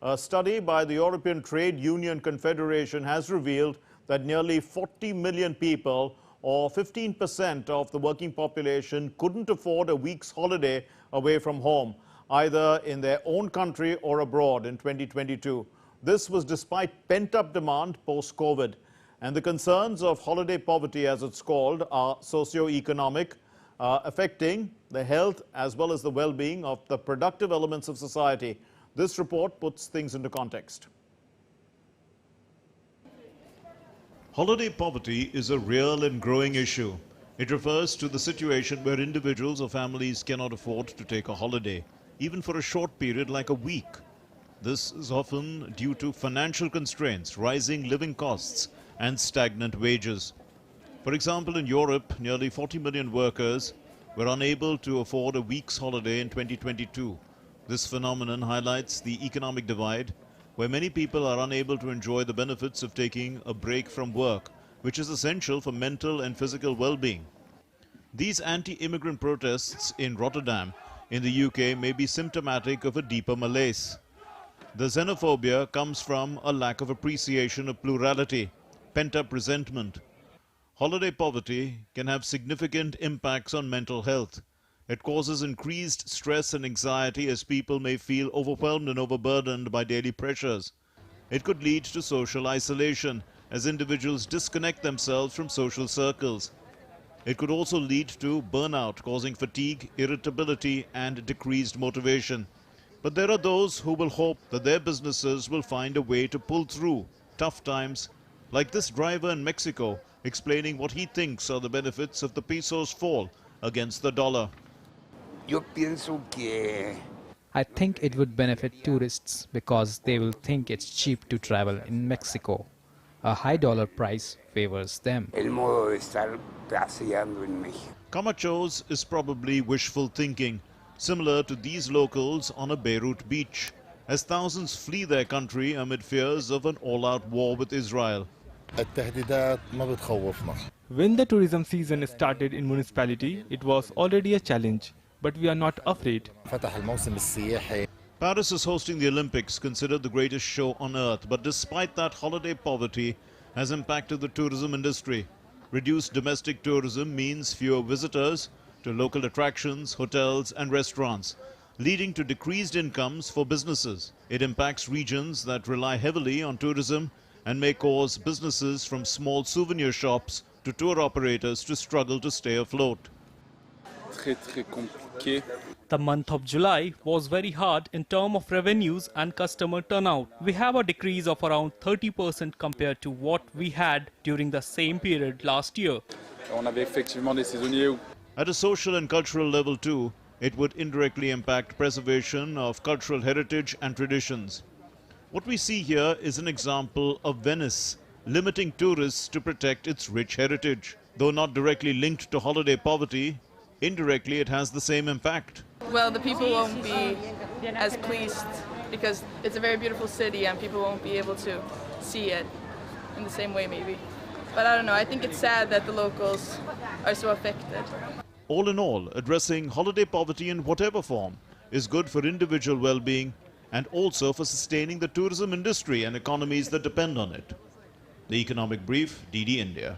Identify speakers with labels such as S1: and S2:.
S1: A study by the European Trade Union Confederation has revealed that nearly 40 million people, or 15% of the working population, couldn't afford a week's holiday away from home, either in their own country or abroad in 2022. This was despite pent-up demand post-COVID. And the concerns of holiday poverty, as it's called, are socio-economic, affecting the health as well as the well-being of the productive elements of society. This report puts things into context. Holiday poverty is a real and growing issue. It refers to the situation where individuals or families cannot afford to take a holiday, even for a short period like a week. This is often due to financial constraints, rising living costs, and stagnant wages. For example, in Europe, nearly 40 million workers were unable to afford a week's holiday in 2022. This phenomenon highlights the economic divide, where many people are unable to enjoy the benefits of taking a break from work, which is essential for mental and physical well-being. These anti-immigrant protests in Rotterdam, in the UK, may be symptomatic of a deeper malaise. The xenophobia comes from a lack of appreciation of plurality, pent-up resentment. Holiday poverty can have significant impacts on mental health. It causes increased stress and anxiety as people may feel overwhelmed and overburdened by daily pressures. It could lead to social isolation as individuals disconnect themselves from social circles. It could also lead to burnout, causing fatigue, irritability, and decreased motivation. But there are those who will hope that their businesses will find a way to pull through tough times, like this driver in Mexico, explaining what he thinks are the benefits of the peso's fall against the dollar.
S2: I think it would benefit tourists because they will think it's cheap to travel in Mexico. A high dollar price favors them.
S1: Camacho's is probably wishful thinking, similar to these locals on a Beirut beach, as thousands flee their country amid fears of an all-out war with Israel.
S3: When the tourism season started in municipality, it was already a challenge, but we are not afraid.
S1: Paris is hosting the Olympics, considered the greatest show on earth, but despite that, holiday poverty has impacted the tourism industry. Reduced domestic tourism means fewer visitors to local attractions, hotels and restaurants, leading to decreased incomes for businesses. It impacts regions that rely heavily on tourism and may cause businesses from small souvenir shops to tour operators to struggle to stay afloat.
S4: The month of July was very hard in terms of revenues and customer turnout. We have a decrease of around 30% compared to what we had during the same period last year.
S1: At a social and cultural level too, it would indirectly impact preservation of cultural heritage and traditions. What we see here is an example of Venice limiting tourists to protect its rich heritage. Though not directly linked to holiday poverty, indirectly it has the same impact.
S5: Well, the people won't be as pleased because it's a very beautiful city and people won't be able to see it in the same way maybe. But I don't know, I think it's sad that the locals are so affected.
S1: All in all, addressing holiday poverty in whatever form is good for individual well-being and also for sustaining the tourism industry and economies that depend on it. The Economic Brief, DD India.